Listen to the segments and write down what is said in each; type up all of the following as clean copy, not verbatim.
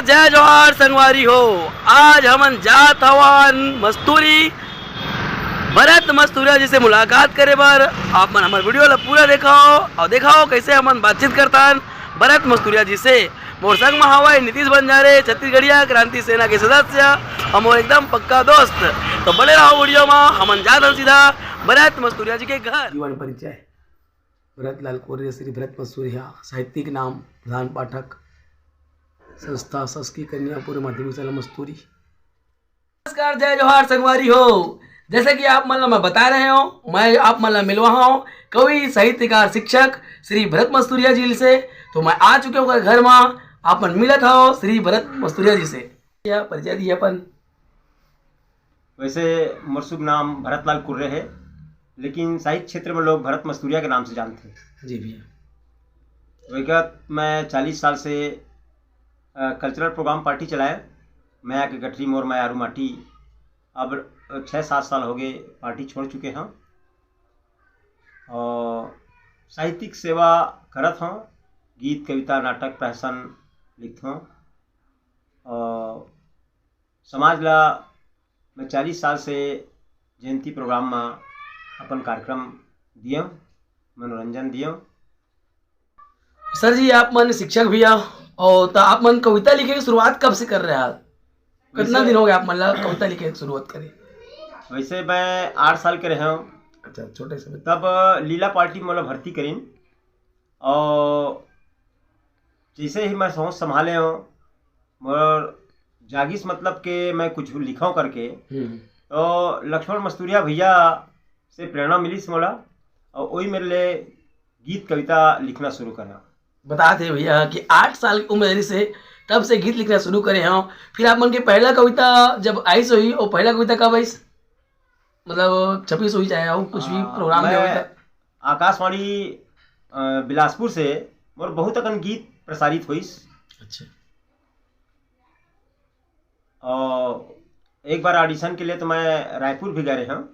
नमस्कार, जय जोहार संगवारी हो। आज हमन जात हवन मस्तूरी भरत मस्तूरिया जी से मुलाकात करे बर। आप मन हमार वीडियो ला पूरा देखाओ और देखाओ कैसे हमन बातचीत करतान भरत मस्तूरिया जी से। मोर संग में हवाई नीतीश बंजारे, छत्तीसगढ़िया क्रांति सेना के सदस्य, हम एकदम पक्का दोस्त। तो बड़े रहो वीडियो में, हमन जात सीधा भरत मस्तूरिया जी के घर। जीवन परिचय: भरत लाल कोरे, श्री भरत मस्तूरिया, साहित्यिक नाम प्रधान पाठक, संस्था शासकीय कन्या पूर्व माध्यमिक शाला मस्तूरी। नमस्कार, जय जोहार संगवारी हो। जैसे कि आप मतलब मैं बता रहे हो, मैं आप मतलब मिलवा हूँ कवि साहित्यकार शिक्षक श्री भरत मस्तूरिया जी से। तो मैं आ चुके हूँ घर में, आप मन मिलत हो श्री भरत मस्तूरिया जी से। क्या परिचय दिए अपन? वैसे मोर शुभ नाम भरत लाल कुर्रे है, लेकिन साहित्य क्षेत्र में लोग भरत मस्तूरिया के नाम से जानते हैं। जी भैया। विगत मैं 40 साल से कल्चरल प्रोग्राम पार्टी चलाए। मैं के गठरी मोर मैं आरू माटी, अब 6-7 साल हो गए पार्टी छोड़ चुके हैं और साहित्यिक सेवा करत हूँ। गीत, कविता, नाटक, प्रहसन लिखत हूँ और समाज ला मैं 40 साल से जयंती प्रोग्राम में अपन कार्यक्रम दिए, मनोरंजन दिए। सर जी, आप मन शिक्षक भैया और तो आप मन कविता लिखे की शुरुआत कब से कर रहे हैं? कितना दिन हो गया आप मन ला कविता लिखे की शुरुआत करी? वैसे मैं 8 साल के रहे हूँ। अच्छा, छोटे से तब लीला पार्टी में भर्ती करीन और जैसे ही मैं सोच संभाले हूँ और जागिस मतलब के मैं कुछ लिखाऊँ करके, तो लक्ष्मण मस्तूरिया भैया से प्रेरणा मिली मोला और वही मेरे लिए गीत कविता लिखना शुरू करा। बताते भैया कि 8 साल की उम्र से तब से गीत लिखना शुरू करे हैं। फिर आप मन के पहला कविता जब आई हुई, और पहला कविता कब आई, मतलब छपीस हुई चाहे और कुछ भी प्रोग्राम में हुआ? आकाशवाणी बिलासपुर से मोर बहुत अकन गीत प्रसारित हुई। अच्छा। और एक बार ऑडिशन के लिए तो मैं रायपुर भी गए हैं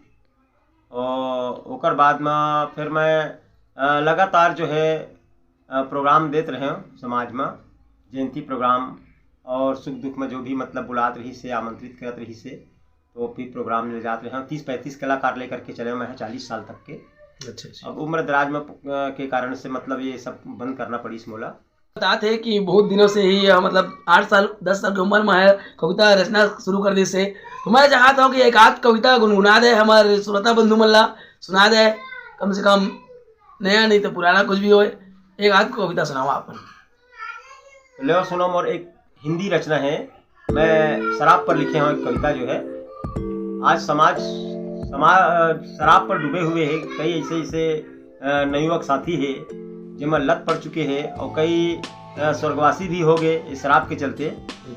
और ओकर बाद में फिर मैं लगातार जो है प्रोग्राम देते रहे समाज में, जयंती प्रोग्राम और सुख दुख में जो भी मतलब बुलात रही से, आमंत्रित करत रही से, तो फिर प्रोग्राम ले जाते रहे। 30-35 कलाकार लेकर के चले मैं 40 साल तक के। अच्छा। अब उम्र दराज में के कारण से मतलब ये सब बंद करना पड़ी इस मोला। बताते हैं कि बहुत दिनों से ही मतलब 8 साल 10 साल की उम्र में है कविता रचना शुरू कर दी से। तो मैं चाहता हूँ कि एक आध कविता गुनगुना दे हमारे श्रोता बंधु मल्ला, सुना दे कम से कम, नया नहीं तो पुराना कुछ भी हो, एक आध कविता सुनाओ आप। ले सुनो, मोर एक हिंदी रचना है, मैं शराब पर लिखे हूँ एक कविता जो है। आज समाज शराब पर डूबे हुए है, कई ऐसे नवयुवक साथी है जिनमें लत पड़ चुके हैं और कई स्वर्गवासी भी हो गए इस शराब के चलते।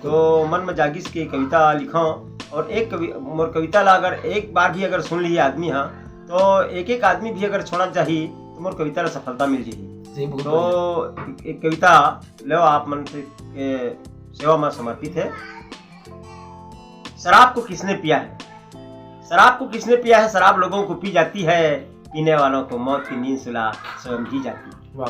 तो मन में जागिस की कविता लिखा और एक मोर कविता ला अगर एक बार भी अगर सुन लिए आदमी, हाँ, तो एक आदमी भी अगर छोड़ना चाहिए तो मोर कविता ला सफलता मिल जाएगी। तो एक कविता लो आप मन से सेवा में समर्पित है। शराब को किसने पिया है, शराब को किसने पिया है, शराब लोगों को पी जाती है, पीने वालों को मौत की नींद सुला स्वयं जी जाती है।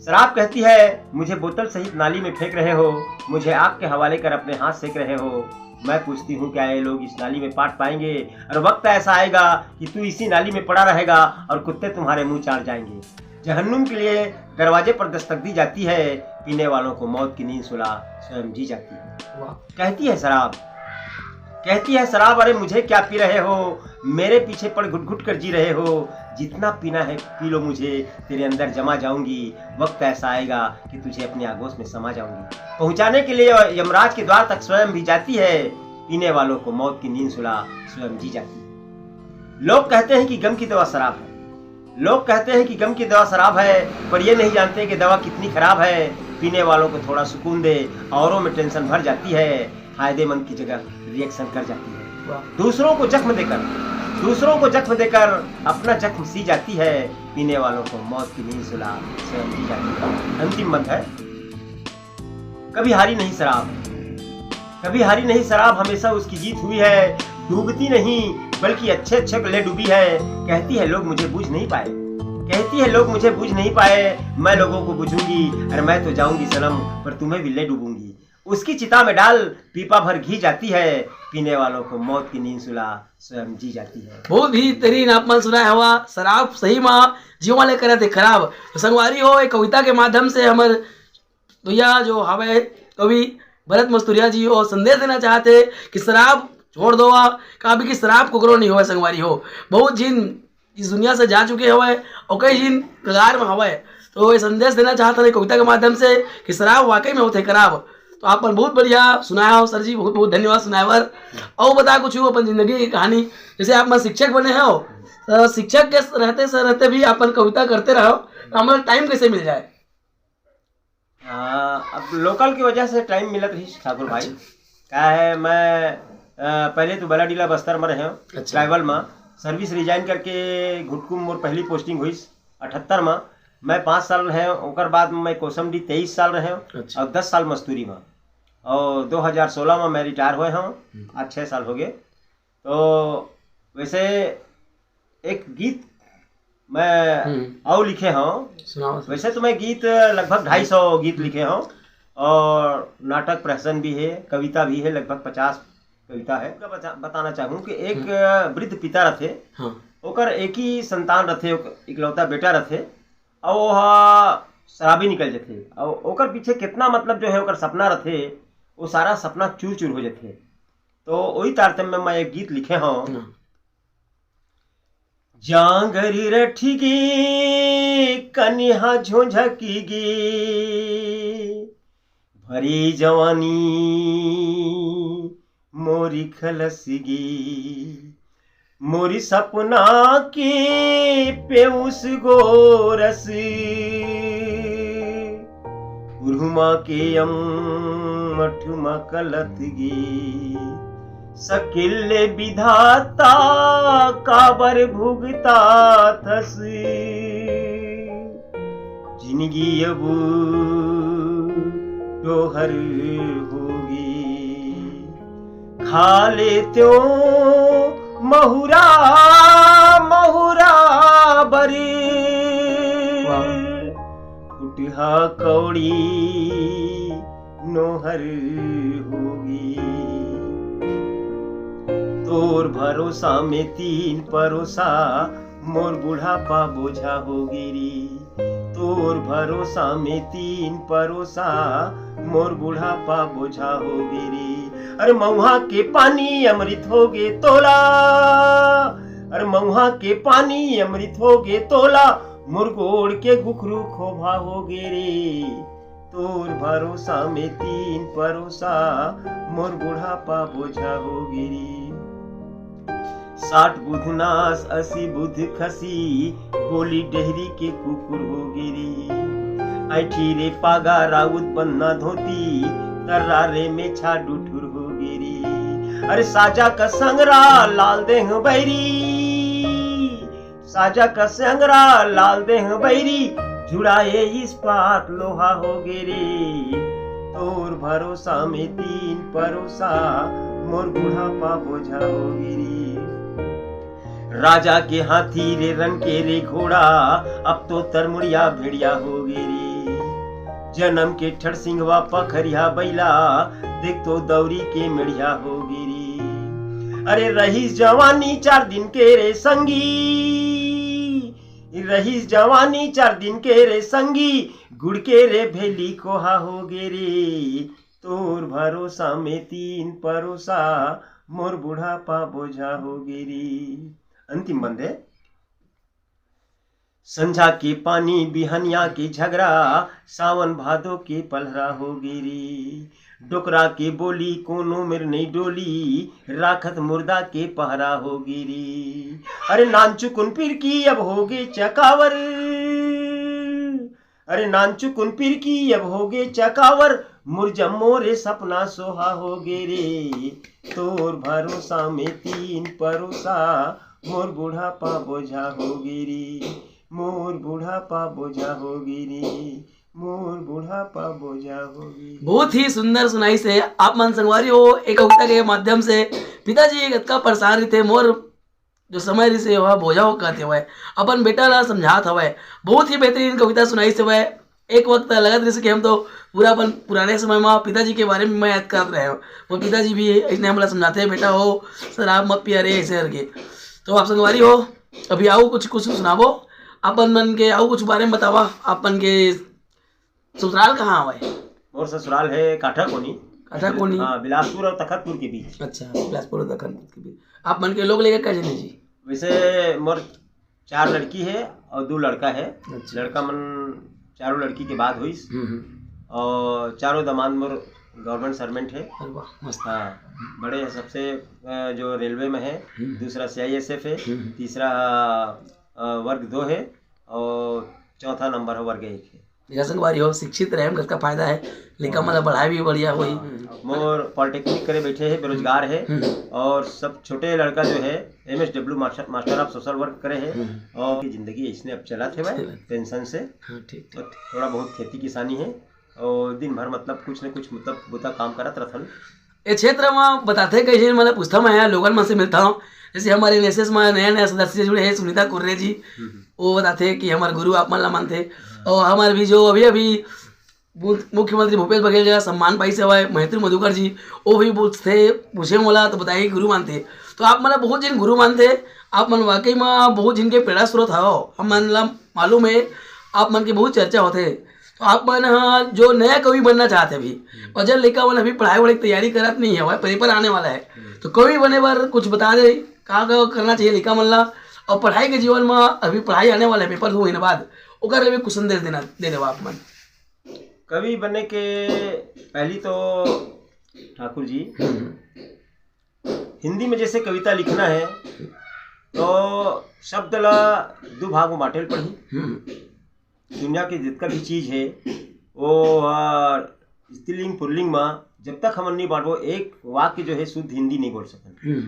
शराब कहती है मुझे बोतल सहित नाली में फेंक रहे हो, मुझे आग के हवाले कर अपने हाथ सेक रहे हो। मैं पूछती हूँ क्या ये लोग इस नाली में पाट पाएंगे, और वक्त ऐसा आएगा कि तू इसी नाली में पड़ा रहेगा और कुत्ते तुम्हारे मुंह चाट जाएंगे। जहन्नुम के लिए दरवाजे पर दस्तक दी जाती है, पीने वालों को मौत की नींद सुला स्वयं जी जाती है। कहती है शराब अरे मुझे क्या पी रहे हो, मेरे पीछे पड़ घुट घुट कर जी रहे हो। जितना पीना है पी लो मुझे, तेरे अंदर जमा जाऊंगी। वक्त ऐसा आएगा कि तुझे अपने आगोश में समा जाऊंगी। पहुंचाने के लिए यमराज के द्वार तक स्वयं भी जाती है, पीने वालों को मौत की नींद सुला स्वयं जी जाती है। लोग कहते हैं कि गम की दवा शराब है, लोग कहते हैं कि गम की दवा शराब है, पर ये नहीं जानते कि दवा कितनी खराब है। पीने वालों को थोड़ा सुकून दे, औरों में टेंशन भर जाती है, फायदेमंद की जगह रिएक्शन कर जाती है। दूसरों को जख्म देकर अपना जख्म सी जाती है, पीने वालों को मौत की नींद सुला स्वयं जी जाती है। अंतिम मंत्र है, कभी हारी नहीं शराब, हमेशा उसकी जीत हुई है। डूबती नहीं बल्कि अच्छे ले डूबी है। कहती है लोग मुझे बूझ नहीं पाए, मैं लोगों को बुझूंगी, अरे मैं तो जाऊंगी सनम पर तुम्हें भी ले डूबूंगी। उसकी चिता में डाल पीपा भर घी जाती है, पीने वालों को मौत की नींद सुला स्वयं जी जाती है। बहुत बेहतरीन आपने सुनाया हुआ। शराब सही माँ जीवन ले करे थे खराब। तो संगवारी हो एक कविता के माध्यम से हमारे भैया जो हवे कवि भरत मस्तूरिया जी और संदेश देना चाहते कि शराब छोड़ दो, कभी की शराब कुकरो नहीं हो। संगवारी हो बहुत जिन इस दुनिया से जा चुके हुए और कई जिन कगार में हवे, तो ये संदेश देना चाहता है कविता के माध्यम से कि शराब वाकई में होते खराब। तो आप पर बहुत बढ़िया सुनाया हो सर जी, बहुत बहुत धन्यवाद सुनावर। और बता कुछ हो अपन जिंदगी की कहानी, जैसे आप शिक्षक बने हो, तो शिक्षक के रहते भी अपन कविता करते रहो, तो हमारा टाइम कैसे मिल जाए? अब लोकल की वजह से टाइम मिलत रही ठाकुर भाई। क्या है, मैं पहले तो बला डीला बस्तर में रहे हूँ ट्राइबल में, सर्विस रिजाइन करके घुटकुम मोर पहली पोस्टिंग हुई 78 में। मैं 5 साल रहे हूँ, ओकर बाद मैं कोसमडी 23 साल रहे हूँ और 10 साल मस्तूरी में, और 2016 में मैं रिटायर हुए हूँ, आज 6 साल हो गए। तो वैसे एक गीत मैं और लिखे हूँ। वैसे तो मैं गीत लगभग 250 गीत लिखे हूँ, और नाटक प्रहसन भी है, कविता भी है, लगभग 50 कविता है। बताना चाहूँ कि एक वृद्ध पिता रथे, ओकर एक ही संतान रथे, इकलौता बेटा रथे, और वो शराबी निकल जाते, और ओकर पीछे कितना मतलब जो है ओकर सपना रथे, वो सारा सपना चूर चूर हो जाते। तो वही तारतम्य में मैं एक गीत लिखे हूँ। जांगरी रठीगी कन्या झोंझकीगी, भरी जवानी मोरी खलसगी, मोरी सपना की पेउस गोरस, उर्हुमा के मठुमा कलतगी, सकिल्ले विधाता काबर भुगता थस, जिंदगी अब डोहर होगी, खा ले त्यों महुरा महुरा बरी, उठा कौड़ी नोहर होगी, तोर भरोसा में 3 परोसा मोर बुढ़ापा बोझा हो गिरी, तोर भरोसा में 3 परोसा मोर बुढ़ापा बोझा हो गिरी। अरे मऊहा के पानी अमृत हो गे तोला, अरे मऊहा के पानी अमृत हो गे तोला, मुरगोड़ के गुखरू खोभा हो गे रे, तोर भरोसा में 3 परोसा मोर बुढ़ापा बोझा हो गिरी। 60 बुध नास 80 बुध खसी, बोली डेहरी के कुकुर हो गिरी, ऐठी रे पागा राउत बन्ना धोती, तर्रारे में छा डुठुर हो गिरी। अरे साजा का संगरा लाल देह बैरी, साजा का संगरा लाल देह बैरी, जुड़ाए इस्पात लोहा हो गिरी, तोर भरोसा में 3 परोसा मोर बुढ़ापा बोझा हो गिरी। राजा के हाथी रे रंग के रे घोड़ा, अब तो तरमुड़िया भेड़िया हो गिरी, जन्म के ठड़ सिंहवा पखरिया बैला, देख तो दौरी के मेढ़िया हो गिरी। अरे रहीस जवानी 4 दिन के रे संगी, रहीस जवानी 4 दिन के रे संगी, गुड़ के रे भेली कोहा हो गे रे, तोर भरोसा में 3 परोसा मोर बुढ़ापा बोझा हो गिरी। अंतिम बंदे। संझा के पानी बिहनिया के झगड़ा, सावन भादो के पलहरा हो गिरी, डोकरा के बोली कोनो मेर नहीं डोली, राखत मुर्दा के पहरा हो गिरी। अरे नानचु कुनपीर की अब होगे चकावर, अरे नानचु कुनपीर की अब होगे चकावर, मुरजम मोरे सपना सोहा हो गे रे, तोर भरोसा में 3 परोसा मोर बुढ़ापा बोझा हो गिरी, मोर बुढ़ापा बोझा हो गिरी, मोर बुढ़ापा बोझा हो गिरी। बहुत ही सुंदर सुनाई से आप मन संगवारी हो एक कविता के माध्यम से पिताजी कतका परेशान थे, मोर जो समय रिसे हुआ बोझा हो कहते हुए अपन बेटा ला समझात हवे। बहुत ही बेहतरीन कविता सुनाई से हुए एक वक्त लगा था जैसे कि हम तो पूरा अपन पुराने समय में पिताजी के बारे में मैं याद कर रहे हो, वो पिताजी भी ऐसे हमला समझाते हैं, बेटा हो शराब मत पिया रे ऐसे करके। तो आप संगवारी हो अभी आओ कुछ कुछ सुनावो अपन मन के, आओ कुछ बारे में बतावा। अपन के ससुराल कहाँ है? और ससुराल है काठाकोनी। काठाकोनी? हाँ, बिलासपुर और तखतपुर के बीच। अच्छा, बिलासपुर और तखतपुर के बीच। आप मन के लोग लेकर कैसे जी? वैसे मोर 4 लड़की है और 2 लड़का है। अच्छा। लड़का मन 4 लड़की के बाद हुई और 4 दामाद मोर गवर्नमेंट सर्वेंट है। मस्त। हाँ, बड़े हैं सबसे, जो रेलवे में है, दूसरा CISF है, तीसरा वर्ग 2 है और चौथा नंबर है वर्ग 1 है। संगवारी हो शिक्षित रहे का फायदा है, लेकिन मतलब पढ़ाई भी बढ़िया हुई। मोर पॉलिटेक्निक करे बैठे है, बेरोजगार है। और सब छोटे लड़का जो है MSW master of social work करे है। और जिंदगी इसने अब चला थे भाई पेंशन से। तो थोड़ा बहुत खेती किसानी है और दिन भर मतलब कुछ न कुछ मतलब बुता काम करत रहथन। ये क्षेत्र में बताते कैसे मतलब पूछता मैं यहाँ लोगन में से मिलता हूँ, जैसे हमारे NSS में नया सदस्य से जुड़े हैं सुनीता कुर्रे जी, वो बताते हैं कि हमारे गुरु आप मन मानते। और हमारे भी जो अभी मुख्यमंत्री भूपेश बघेल जगह सम्मान पाई से हुआ है महतूर मधुकर जी, वो भी पूछे मोला तो बताइए गुरु मानते। तो आप मतलब बहुत जिन गुरु मानते, आप मन वाकई में बहुत जिनके प्रेरणा स्रोत हो, हम मतलब मालूम है आप मन की बहुत चर्चा होते। तो आप मन जो नया कवि बनना चाहते अभी, और जब लेकर मन अभी पढ़ाई वढ़ाई तैयारी करत नहीं है, पेपर आने वाला है, तो कवि बने पर कुछ बता दे कहाँ करना चाहिए लिखा मन ला। और पढ़ाई के जीवन में अभी पढ़ाई आने वाला है, पेपर 2 महीने बाद, ओकर भी कुछ संदेश दे देवा आप मन। कवि बनने के पहली तो ठाकुर जी, हिंदी में जैसे कविता लिखना है तो शब्द ला 2 भाग में बांटेल पड़ी। दुनिया की जितना भी चीज है वो स्त्रीलिंग पुल्लिंग में जब तक हम नहीं बांटो, एक वाक्य जो है शुद्ध हिंदी नहीं बोल सकते।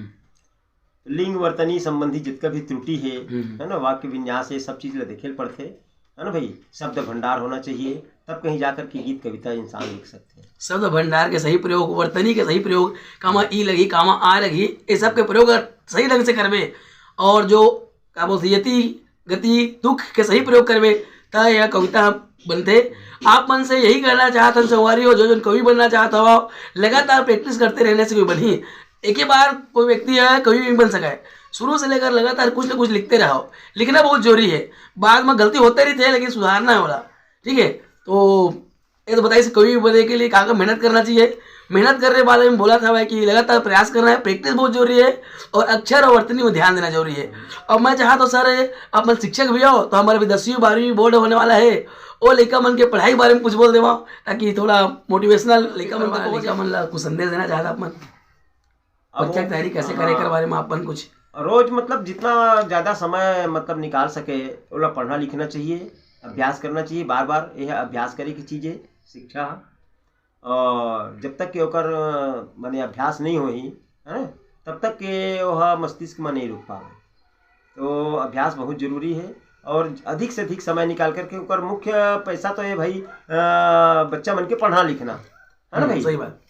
लिंग वर्तनी संबंधी जितना भी त्रुटि है ना, वाक्य विन्यास है, सब चीज ला देखेल पड़ते है ना भाई। शब्द भंडार होना चाहिए, तब कहीं जाकर के गीत कविता इंसान लिख सकते हैं। शब्द भंडार के सही प्रयोग, वर्तनी के सही प्रयोग, कामा ई लगी कामा आ लगी, ये सब के प्रयोग सही ढंग से करवे, और जो क्या बोलते यति गति दुख के सही प्रयोग करवे, तब यह कविता बनते। आप मन से यही कहना चाहता हूँ संगवारी हो, जो कवि बनना चाहता हो लगातार प्रैक्टिस करते रहने से कोई बनी। एक ही बार कोई व्यक्ति है कवि भी बन सका है, शुरू से लेकर लगातार कुछ न कुछ लिखते रहो। लिखना बहुत जरूरी है, बाद में गलती होते रहती है लेकिन सुधारना है वाला, ठीक है। तो ये तो बताइए कवि बनने के लिए कहाँ मेहनत करना चाहिए। मेहनत करने वाले में बोला था भाई कि लगातार प्रयास करना है, प्रैक्टिस बहुत जरूरी है, और अक्षर और वर्तनी में ध्यान देना जरूरी है। और मैं चाहता हूँ सर आप मन शिक्षक भी हो, तो हमारा भी 10वीं 12वीं बोर्ड होने वाला है, वो लेखा मन के पढ़ाई के बारे में कुछ बोल देवा, ताकि थोड़ा मोटिवेशनल लेखा मन ला कुछ संदेश देना चाहता आप मन। परीक्षा की तैयारी कैसे करे कर बारे में आप मन कुछ रोज मतलब जितना ज़्यादा समय मतलब निकाल सके वो पढ़ना लिखना चाहिए, अभ्यास करना चाहिए बार बार। यह अभ्यास करे की चीज़ है शिक्षा। और जब तक के ओकर माने अभ्यास नहीं होई है ना, तब तक के वह मस्तिष्क में नहीं रुक पावे। तो अभ्यास बहुत जरूरी है, और अधिक से अधिक समय निकाल करके ओकर मुख्य पैसा तो है भाई बच्चा मन के पढ़ना लिखना है ना भाई। सही बात।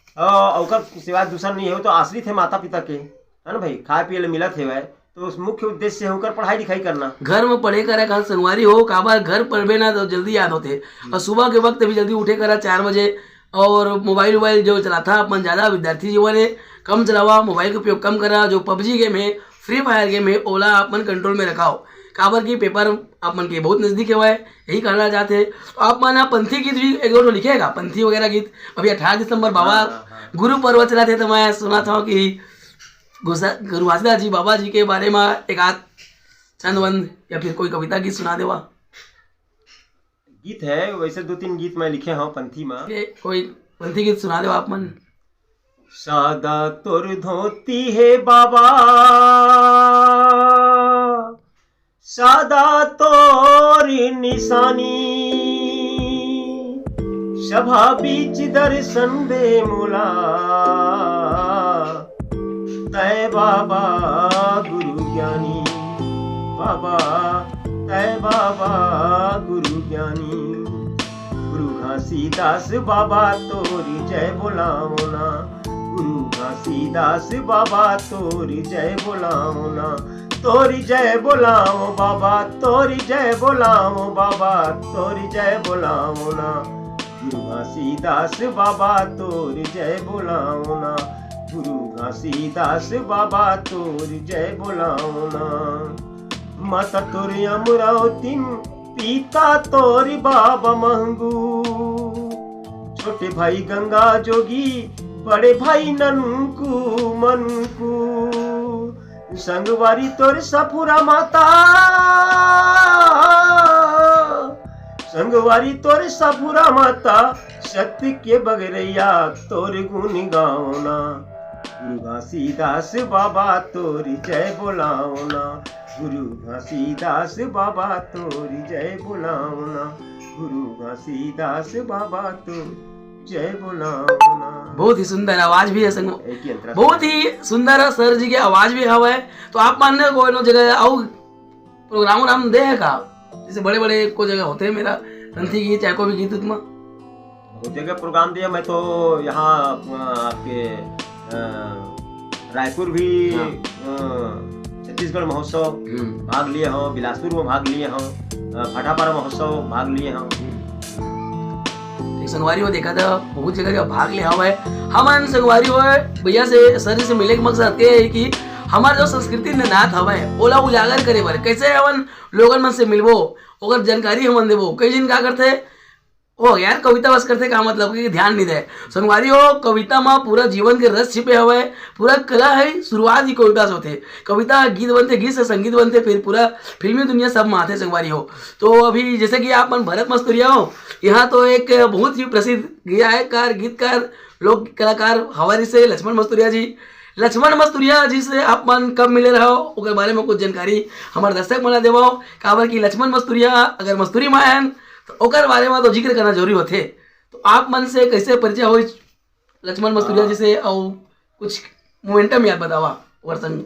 ओकर सिवाय दूसरा नहीं है, तो आश्रित है माता पिता के है ना भाई, खाए पिए मिलत है तो उस मुख्य उद्देश्य है होकर पढ़ाई लिखाई करना। घर में पढ़े करा कहा संगवारी हो, काबार घर पढ़े ना तो जल्दी याद होते, और सुबह के वक्त भी जल्दी उठे करा 4 बजे। और मोबाइल जो चलाता अपन ज़्यादा विद्यार्थी जीवन है कम चलावा, मोबाइल का उपयोग कम करा। जो PUBG गेम है, फ्री फायर गेम है, ओला अपन कंट्रोल में रखाओ। काबर की पेपर आप मन के बहुत नज़दीक है, यही कहना चाहते हैं। तो आप मन पंथी गीत भी एक दो लिखेगा, पंथी वगैरह गीत। अभी 18 दिसंबर बाबा गुरु पर्व चला थे, तो मैं सुना था कि गुरु घासीदास जी बाबा जी के बारे में एक आध छंदबंद या फिर कोई कविता गीत सुना देवा। गीत है वैसे 2-3 गीत मैं लिखे हूँ पंथी में, कोई पंथी गीत सुना देवा आप मन। सादा तोर धोती है बाबा, सादा तोरी निशानी, सभा बीच दर्शन दे मुला, तय बाबा गुरु ज्ञानी, बाबा तय बाबा गुरु ज्ञानी। गुरु घासीदास बाबा तोरी जय बोलाओ ना, गुरु घासीदास बाबा तोरी जय बोलाओ ना। तोरी जय बोलाओ बाबा, तोरी जय बोलाओ बाबा, तोरी जय बोलाओ ना। गुरु घासीदास बाबा तोरी जय बोलाओ ना, गुरु घासीदास बाबा तोरी जय बोलाओ ना। माता तोरी अमरावतीम, पिता तोरी बाबा महंगू, छोटे भाई गंगा जोगी, बड़े भाई ननकू मनकू। संगवारी तोर सपुरा माता, संगवारी तोर सपुरा माता, सत्य के बगरैया तोर गुण गाओना। गुरु घासीदास बाबा तोरी जय बोलाओ ना, गुरु घासीदास बाबा तोरी जय बोलाओ ना, गुरु घासीदास बाबा तोरी जय बोलाओ ना। बहुत ही सुंदर आवाज भी है संग, बहुत ही सुंदर है सर जी की आवाज भी हवा है। तो आप मानने को नो जगह आओ प्रोग्राम नाम दे है का, जैसे बड़े बड़े को जगह होते हैं मेरा रंथी गीत चाहे को भी गीत उतमा बहुत जगह प्रोग्राम दिया। मैं तो यहाँ आपके रायपुर भी छत्तीसगढ़ महोत्सव भाग लिए हूँ, बिलासपुर में भाग लिए हूँ, फटापारा महोत्सव भाग लिए हूँ। संगवारी हो देखा था बहुत जगह का भाग लिया हुआ है। हम संगवारी हो भैया से सर से मिले के मकसद ये है कि हमारे जो संस्कृति ने नाथ हवा है ओला उजागर करे बारे कैसे हमन लोगन मन से मिलबो, अगर जानकारी हमन देबो। कई जन का करते ओ यार कविता बस करते का मतलब कि ध्यान नहीं दे। संगवारी हो कविता में पूरा जीवन के रस छिपे हुए, पूरा कला है, शुरुआत ही कविता से होते। कविता गीत बनते, गीत से संगीत बनते, फिर पूरा फिल्मी दुनिया सब में आते संगवारी हो। तो अभी जैसे कि आप मन भरत मस्तूरिया हो, यहाँ तो एक बहुत ही प्रसिद्ध गायककार गीतकार लोक कलाकार हमारे से लक्ष्मण मस्तूरिया जी। लक्ष्मण मस्तूरिया जी से आप मन कब मिले रहो उसके बारे में कुछ जानकारी हमारे दर्शक मना देवो। काबर की लक्ष्मण मस्तूरिया अगर मस्तूरी में आयन तो ओकर बारे में तो जिक्र करना जरूरी होते। तो आप मन से कैसे परिचय हो लक्ष्मण मस्तूरिया जी से और कुछ मोमेंटम याद बतावा वर्षन।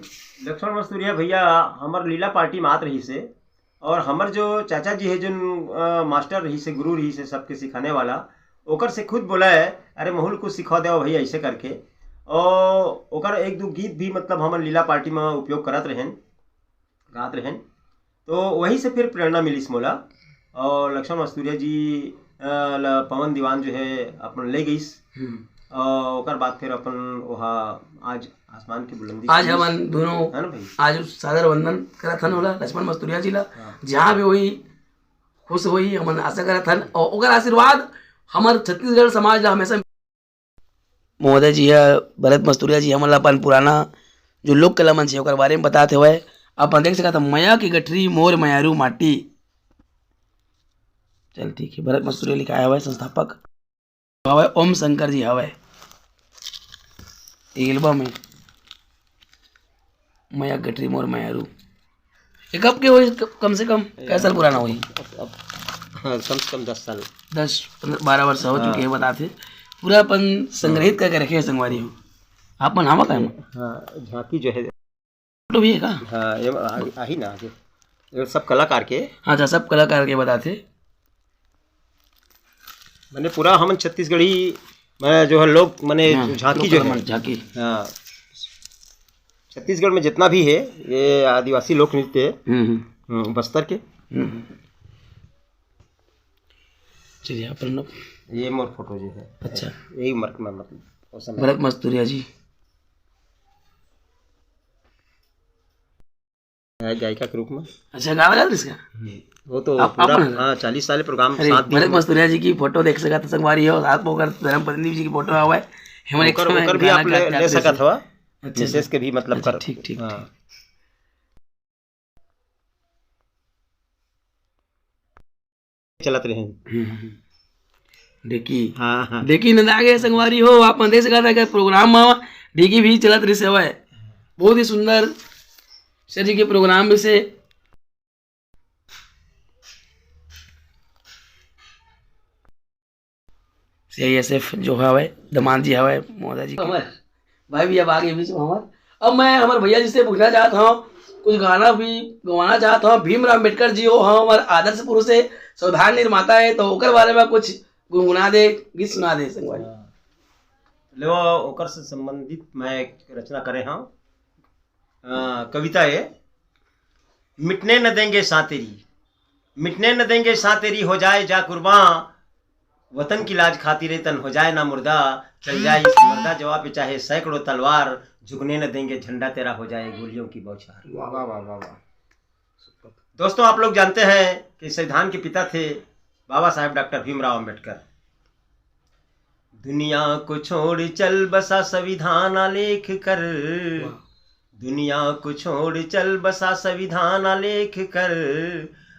लक्ष्मण मस्तूरिया भैया हमार लीला पार्टी में आत रही से, और हमार जो चाचा जी है जो मास्टर रही से, गुरु रही से सबके सिखाने वाला, ओकर से खुद बोला है अरे महूल कुछ सिखा दो भैया ऐसे करके। और ओकर एक दो गीत भी मतलब हमार लीला पार्टी में उपयोग करत रहें, गात रहें। तो वहीं से फिर प्रेरणा मिली इस मोला। और लक्ष्मण मस्तूरिया जी पवन दीवान जो है अपन ले गई, और ओकर बाद फिर अपन वहाँ आज आसमान की बुलंदी आज हम दोनों है ना भाई, आज सादर वंदन करा थन होला लक्ष्मण मस्तूरिया जी ला। जहाँ भी हुई खुश हुई हम आशा करा थन, और ओकर आशीर्वाद हमारे छत्तीसगढ़ समाज ला हमेशा। महोदय जी है भरत मस्तूरिया जी हमारा अपन पुराना जो लोक कला मंच है ओकर बारे में बताते हुए अपन देख सकता मया की गठरी मोर मयारू माटी। चल ठीक है, भरत मस्तूरिया लिखा हुआ है, संस्थापक हवा ओम शंकर जी हवा एल्बम में मया गठरी मोर मयारू। ये कब के हुई, कम से कम कैसा साल पुराना हुई? कम से कम 10 साल 10-12 वर्ष हो चुके हैं बताते। पूरा अपन संग्रहित करके रखे संगवारी हो आप मन हम झांकी जो है फोटो भी है का? हाँ ये आही ना आगे ये सब कलाकार के। हाँ सब कलाकार के बताते मैंने पूरा हम छत्तीसगढ़ी मैं जो है लोग मैंने झांकी जो है झांकी। हाँ छत्तीसगढ़ में जितना भी है ये आदिवासी लोक नृत्य है बस्तर के। चलिए अपन ये मोर फोटो जो है। अच्छा यही मर्क में मतलब भरत मस्तूरिया जी गायिका के रूप में। अच्छा गाना गाते इसका वो तो पूरा हाँ 40 साल प्रोग्राम साथ भरत मस्तूरिया जी की फोटो देख सका था संगवारी हो, साथ में होकर धर्म पत्नी जी की फोटो हुआ है ओकर भी आप ले सका था विशेष के भी मतलब कर ठीक ठीक चलत रहे डेकी। हाँ डेकी न आगे संगवारी हो आप देख सका था प्रोग्राम में डेकी भी चलत रही सेवा है। बहुत ही सुंदर सर जी के प्रोग्राम भी से CISF जो है दमान जी है महोदय जी भाई भी अब आगे बीच में हमारे। अब मैं हमारे भैया जी से पूछना चाहता हूँ कुछ गाना भी गवाना चाहता हूँ। भीमराव अम्बेडकर जी हो हाँ हमारे आदर्श पुरुष है, संविधान निर्माता है, तो ओकर बारे में कुछ गुनगुना दे, गीत सुना दे संगवारी। लो ओकर से संबंधित मैं एक रचना करे हाँ कविता है मिटने न देंगे साँ तेरी, मिटने न देंगे साँ तेरी, हो जाए जा कुर्बान, वतन की लाज खातिर तन हो जाए ना मुर्दा, चल जाए इस मर्दा जवाब पे चाहे सैकड़ों तलवार, झुकने न देंगे झंडा तेरा हो जाए गोलियों की बौछार। वाह वाह वाह वाह वाह। दोस्तों, आप लोग जानते हैं कि संविधान के पिता थे बाबा साहेब डॉक्टर भीमराव अम्बेडकर। दुनिया को छोड़ चल बसा संविधान आलेख कर, दुनिया को छोड़ चल बसा संविधान आलेख कर,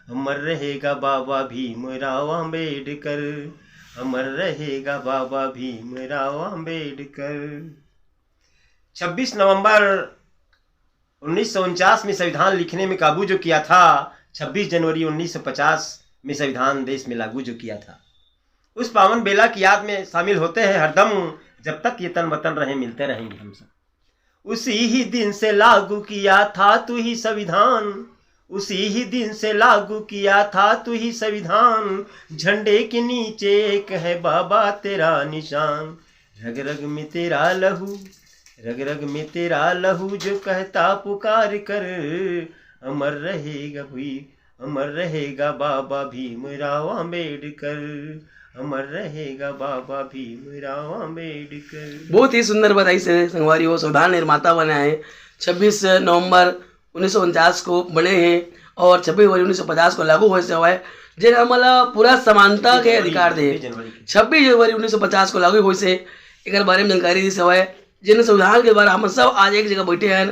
अमर रहेगा बाबा भीमराव अम्बेडकर, अमर रहेगा बाबा भीमराव अम्बेडकर। 26 नवंबर 1949 में संविधान लिखने में काबू जो किया था, 26 जनवरी 1950 में संविधान देश में लागू जो किया था, उस पावन बेला की याद में शामिल होते हैं हरदम, जब तक ये तन वतन रहे मिलते रहेंगे हम सब। उसी ही दिन से लागू किया था तू ही संविधान, उसी ही दिन से लागू किया था तू ही संविधान, झंडे के नीचे एक है बाबा तेरा निशान, रग रग में तेरा लहू, रग रग में तेरा लहू, जो कहता पुकार कर, अमर रहेगा भी, अमर रहेगा बाबा भीमराव अम्बेडकर, अमर रहेगा बाबा भीमराव अम्बेडकर। बहुत ही सुंदर बताई से संगवारी हो। संविधान निर्माता बने हैं, 26 नवंबर 1949 को बने हैं और 26 जनवरी 1950 को लागू हुए से हुआ है, जिन हमारा पूरा समानता के अधिकार दे। 26 जनवरी 1950 को लागू हुए से एक बारे में जानकारी दी से हुआ है, जिन संविधान के द्वारा हम सब आज एक जगह बैठे हैं,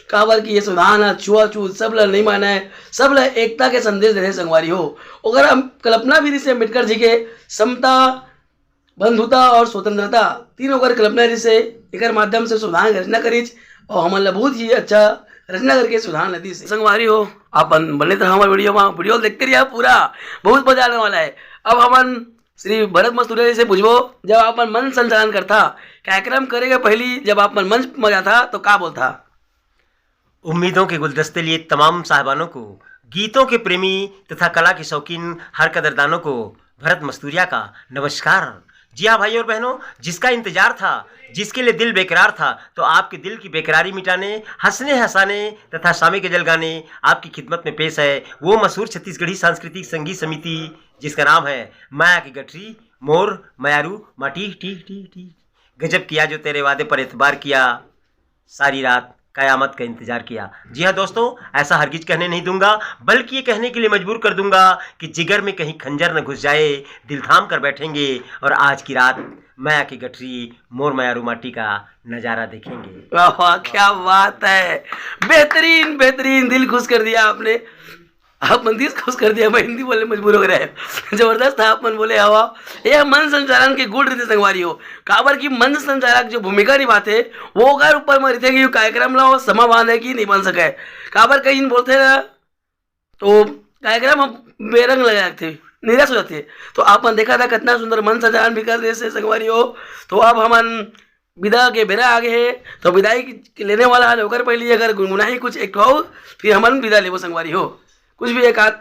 काबर की ये संविधान है छुआछूत सब ला नहीं माना है, सब ला एकता के संदेश दे रहे संगवारी हो। अगर हम कल्पना विधि से अम्बेडकर जी के समता, बंधुता और स्वतंत्रता तीनों कर कल्पना विधि से एक माध्यम से संविधान की रचना करी और हमारा बहुत ही अच्छा रचना करके संविधान नदी से संगवारी हो। आप बने तो हमारे वीडियो देखते रहिए, पूरा बहुत मजा आने वाला है। अब हम श्री भरत मस्तूरिया जी से पूछबो, जब आप मन संचालन करता कार्यक्रम करेगा पहली, जब आप मंच में जाता तो क्या बोलता? उम्मीदों के गुलदस्ते लिए तमाम साहबानों को, गीतों के प्रेमी तथा कला के शौकीन हर कदरदानों को भरत मस्तूरिया का नमस्कार। जी हाँ भाई और बहनों, जिसका इंतजार था, जिसके लिए दिल बेकरार था, तो आपके दिल की बेकरारी मिटाने, हंसने हंसाने तथा शामे के जल गाने आपकी खिदमत में पेश है वो मशहूर छत्तीसगढ़ी सांस्कृतिक संगीत समिति, जिसका नाम है माया की गठरी, मोर मयारू माटी टी टी टी। गजब किया जो तेरे वादे पर एतबार किया, सारी रात कयामत का इंतजार किया। जी हाँ दोस्तों, ऐसा हरगिज कहने नहीं दूंगा, बल्कि ये कहने के लिए मजबूर कर दूंगा कि जिगर में कहीं खंजर न घुस जाए, दिल थाम कर बैठेंगे और आज की रात माया की गठरी, मोर मयारू माटी का नजारा देखेंगे। वाह क्या बात है, बेहतरीन बेहतरीन, दिल खुश कर दिया आपने। आप मंदिर खुश कर दिया, मैं हिंदी बोलने मजबूर हो गए, जबरदस्त था। आप मन बोले हवा ये मन संचालन के गुण रीति संगवारी हो, काबर की मन संचालक जो भूमिका निभाते वो अगर ऊपर में रहते कि कार्यक्रम लाओ समा बांधे कि नहीं बन सके, काबर कहीं बोलते ना तो कार्यक्रम बेरंग लगे थे, निराश हो जाते। तो आपने देखा था कितना सुंदर मन संचालन भी कर रहे से संगवारी हो। तो अब हमन विदा के बेरा आगे है, तो विदाई लेने वाला है होकर पहले अगर गुनगुनाही कुछ एक हो, फिर हमन विदा लेवो संगवारी हो, कुछ भी एक आध।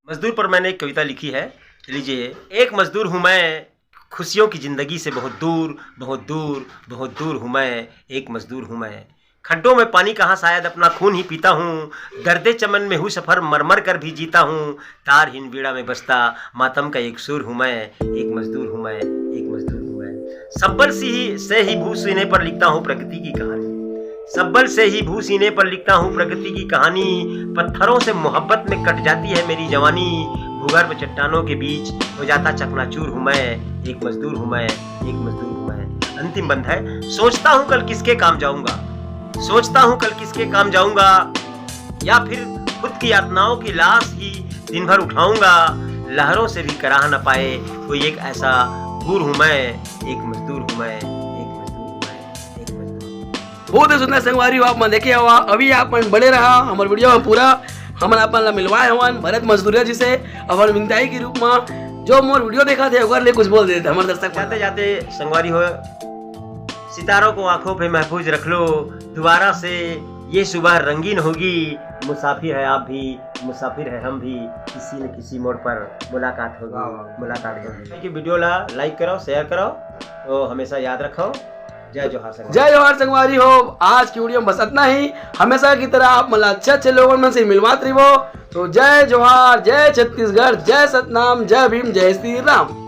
मजदूर पर मैंने एक कविता लिखी है, लीजिए। एक मजदूर हूँ मैं, खुशियों की जिंदगी से बहुत दूर बहुत दूर बहुत दूर हूँ मैं, एक मजदूर हूँ मैं। खड्डों में पानी कहाँ, शायद अपना खून ही पीता हूँ, दर्दे चमन में हूँ सफ़र मरमर कर भी जीता हूँ, तारहीन बीड़ा में बसता मातम का एक सुर हूँ मैं, एक मजदूर हूँ मैं, एक मजदूर हूँ मैं। सब्बल से ही भू सीने पर लिखता हूँ प्रकृति की कहानी, सब्बल से ही भू सीने पर लिखता हूँ प्रकृति की कहानी, पत्थरों से मोहब्बत में कट जाती है मेरी जवानी, भूगर्भ चट्टानों के बीच हो जाता चकनाचूर हूँ मैं, एक मजदूर हूँ मैं, एक मजदूर हूँ मैं। अंतिम बंद है। सोचता हूँ कल किसके काम जाऊंगा, सोचता हूँ कल किसके काम जाऊंगा, या फिर खुद की यातनाओं की लाश ही दिन भर उठाऊंगा, लहरों से भी कराह न पाए कोई एक ऐसा गुर हूँ मैं, एक मजदूर हूँ मैं, एक मजदूर हूँ मैं, एक मजदूर। बहुत ही सुंदर संगवारी हो, आप मन देखे हुआ। अभी आप मन बड़े रहा हमारे वीडियो में पूरा हमन अपन मिलवाए हवन भरत मजदूरिया जी से, अपन विनताई के रूप में जो मोर वीडियो देखा थे ओकर ले कुछ बोल देते हमारे दर्शक। जाते जाते संगवारी हो, सितारों को आंखों पे महफूज रख लो, दोबारा से ये सुबह रंगीन होगी, मुसाफिर है आप भी, मुसाफिर है हम भी, किसी न किसी मोड़ पर मुलाकात होगी, मुलाकात होगी। वीडियो ला लाइक करो, शेयर करो, तो हमेशा याद रखो जय जोहार संगवारी। जय जोहार संगवारी हो। आज की वीडियो में बस इतना ही। हमेशा की तरह आप मतलब अच्छे अच्छे लोगों में से मिलवाते रहो। तो जय जोहार, जय छत्तीसगढ़, जय सतनाम, जय भीम, जय श्री राम।